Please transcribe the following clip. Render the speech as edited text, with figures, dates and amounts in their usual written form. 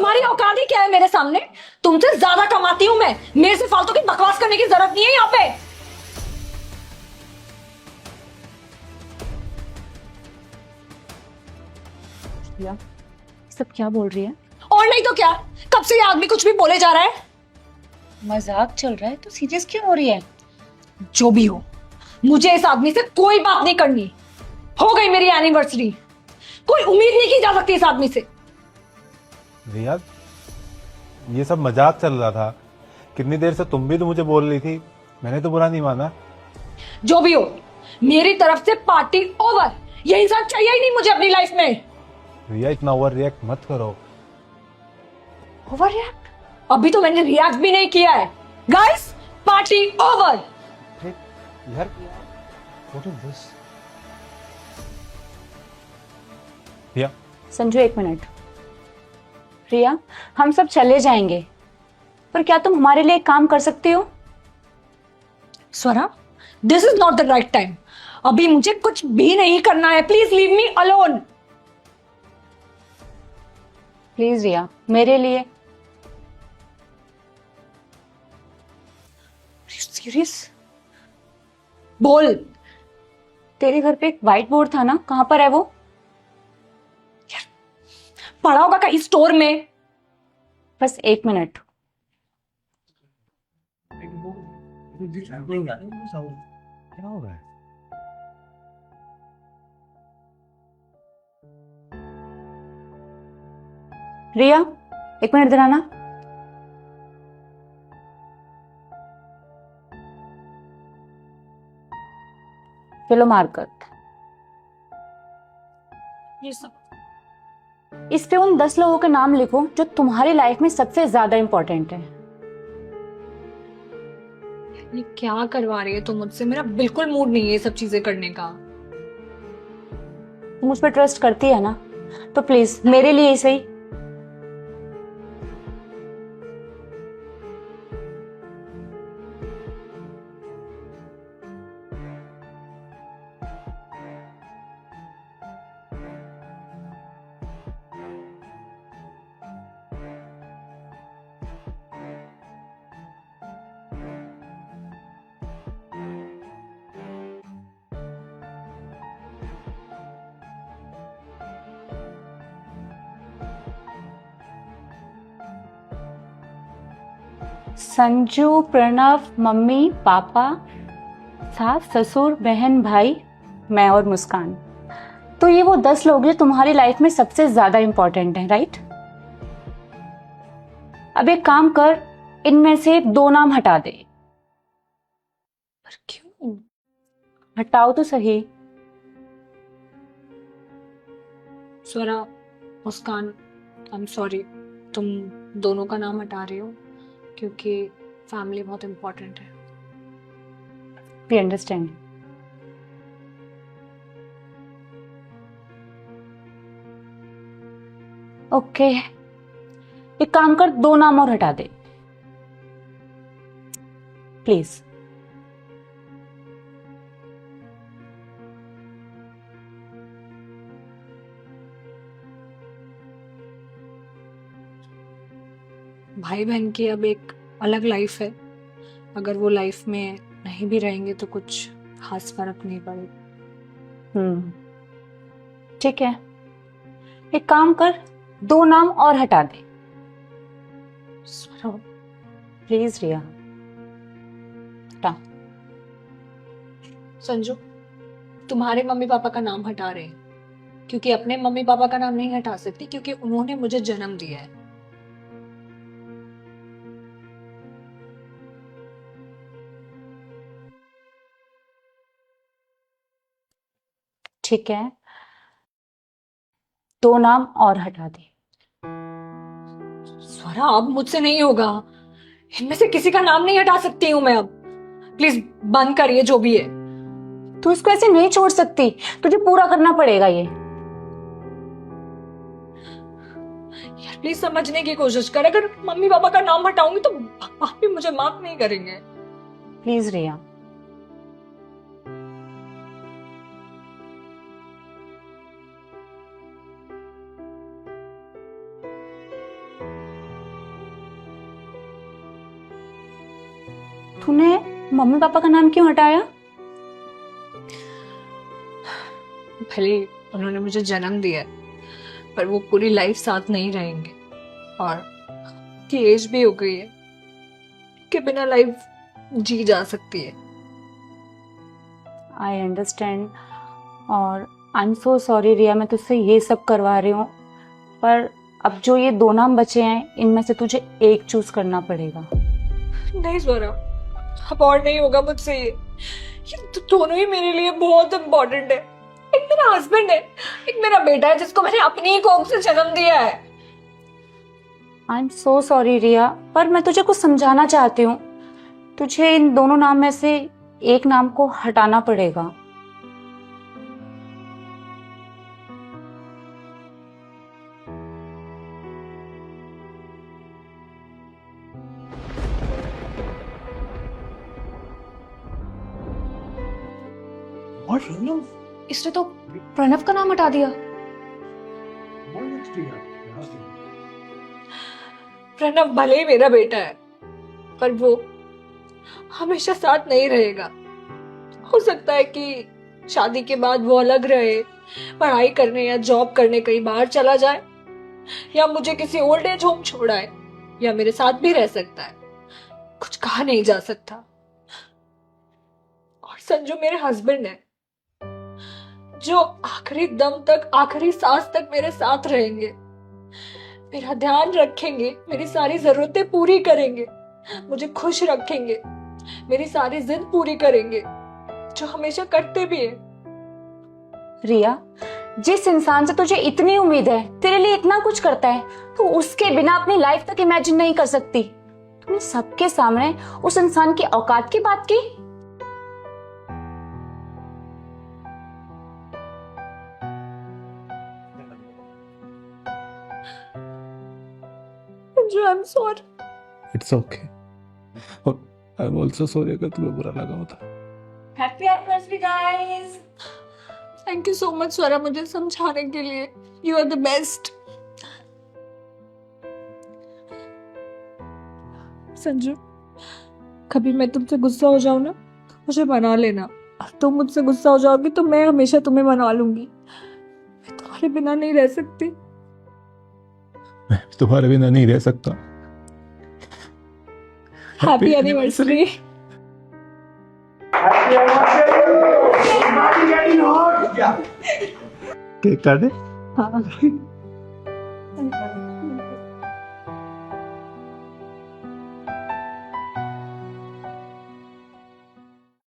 तुम्हारी औकात ही क्या है मेरे सामने? तुमसे ज्यादा कमाती हूं मैं, मेरे से फालतू की बकवास करने की जरूरत नहीं है यहाँ पे। या सब क्या बोल रही है? और नहीं तो क्या, कब से ये आदमी कुछ भी बोले जा रहा है। मजाक चल रहा है तो सीरियस क्यों हो रही है? जो भी हो, मुझे इस आदमी से कोई बात नहीं करनी। हो गई मेरी एनिवर्सरी, कोई उम्मीद नहीं की जा सकती इस आदमी से। रिया, ये सब मजाक चल रहा था। कितनी देर से तुम भी तो मुझे बोल रही थी, मैंने तो बुरा नहीं माना। जो भी हो, मेरी तरफ से पार्टी ओवर। ये इंसान चाहिए ही नहीं मुझे अपनी लाइफ में। रिया, इतना ओवर रिएक्ट मत करो। Over react? अभी तो मैंने रिएक्ट भी नहीं किया है। Guys, party over. यार, व्हाट इज दिस? रिया, संजू एक मिनट। रिया, हम सब चले जाएंगे, पर क्या तुम हमारे लिए एक काम कर सकती हो? Swara, this is not the right time. अभी मुझे कुछ भी नहीं करना है। Please leave me alone. Please Riya, मेरे लिए। सीरियस? बोल। तेरे घर पे एक व्हाइट बोर्ड था ना, कहाँ पर है वो? पड़ा होगा कहीं स्टोर में। बस एक मिनट। क्या हो रहा है? रिया, एक मिनट इधर आना। चलो मार्कर। ये सब इस पे उन 10 लोगों के नाम लिखो जो तुम्हारी लाइफ में सबसे ज्यादा इंपॉर्टेंट है। ये क्या करवा रही है तुम मुझसे? मेरा बिल्कुल मूड नहीं है ये सब चीजें करने का। तुम मुझ पर ट्रस्ट करती है ना, तो प्लीज मेरे लिए ही सही। संजू, प्रणव, मम्मी, पापा, सास, ससुर, बहन, भाई, मैं और मुस्कान। तो ये वो 10 लोग जो तुम्हारी लाइफ में सबसे ज्यादा इंपॉर्टेंट हैं, राइट? अब एक काम कर, इनमें से 2 नाम हटा दे। पर क्यों? हटाओ तो सही। स्वरा, मुस्कान, आई एम सॉरी, तुम दोनों का नाम हटा रही हो क्योंकि फैमिली बहुत इंपॉर्टेंट है। We understand. ओके, एक काम कर, 2 नाम और हटा दे प्लीज। भाई बहन की अब एक अलग लाइफ है। अगर वो लाइफ में नहीं भी रहेंगे तो कुछ खास फर्क नहीं पड़ेगा। ठीक है, एक काम कर, 2 नाम और हटा दे स्वरा, प्लीज रिया। हटा। संजू, तुम्हारे मम्मी पापा का नाम हटा रहे हैं क्योंकि अपने मम्मी पापा का नाम नहीं हटा सकती क्योंकि उन्होंने मुझे जन्म दिया है। ठीक है, 2 नाम और हटा दे। स्वरा, अब मुझसे नहीं होगा। इनमें से किसी का नाम नहीं हटा सकती हूं मैं अब। प्लीज बंद करिए जो भी है। तू इसको ऐसे नहीं छोड़ सकती, तुझे पूरा करना पड़ेगा ये। यार प्लीज समझने की कोशिश कर। अगर मम्मी पापा का नाम हटाऊंगी तो आप भी मुझे माफ नहीं करेंगे। प्लीज रिया। तूने मम्मी पापा का नाम क्यों हटाया? भले उन्होंने मुझे जन्म दिया है, पर वो पूरी लाइफ साथ नहीं रहेंगे और की एज भी हो गई है कि बिना लाइफ जी जा सकती है। आई अंडरस्टैंड और आई एम सो सॉरी रिया, मैं तुझसे ये सब करवा रही हूँ, पर अब जो ये दो नाम बचे हैं इनमें से तुझे एक चूज करना पड़ेगा। नहीं स्वरा, अब और नहीं होगा मुझसे ये दोनों ही मेरे लिए बहुत इम्पोर्टेंट है। एक मेरा हस्बैंड है, एक मेरा बेटा है जिसको मैंने अपनी ही कोख से जन्म दिया है। आई एम सो सॉरी रिया, पर मैं तुझे कुछ समझाना चाहती हूँ। तुझे इन दोनों नाम में से एक नाम को हटाना पड़ेगा। इसने तो प्रणव का नाम हटा दिया। प्रणव भले ही मेरा बेटा है, पर वो हमेशा साथ नहीं रहेगा। हो सकता है कि शादी के बाद वो अलग रहे, पढ़ाई करने या जॉब करने कहीं बाहर चला जाए, या मुझे किसी ओल्ड एज होम छोड़ाए, या मेरे साथ भी रह सकता है। कुछ कहा नहीं जा सकता। और संजू मेरे हस्बैंड है, जो आखिरी दम तक, आखिरी सांस तक मेरे साथ रहेंगे, मेरा ध्यान रखेंगे, मेरी सारी जरूरतें पूरी करेंगे, मुझे खुश रखेंगे, मेरी सारी जिद पूरी करेंगे, जो हमेशा करते भी है। रिया, जिस इंसान से तुझे इतनी उम्मीद है, तेरे लिए इतना कुछ करता है, तो उसके बिना अपनी लाइफ तक इमेजिन नहीं कर सकती। तुमने सबके सामने उस इंसान की औकात की बात की। Sanju, I am sorry. It's okay, और आई एम ऑल्सो सॉरी अगर तुम्हें बुरा लगा होता। Happy anniversary guys. Thank you so much Swara, मुझे समझाने के लिए। You are the best. Sanju, कभी मैं तुमसे गुस्सा हो जाऊं ना, मुझे मना लेना। और तुम मुझसे गुस्सा हो जाओगी तो मैं हमेशा तुम्हें मना लूंगी। मैं तुम्हारे बिना नहीं रह सकती। मैं तुम्हारे बिना नहीं रह सकता। Happy anniversary. केक काटे? हाँ।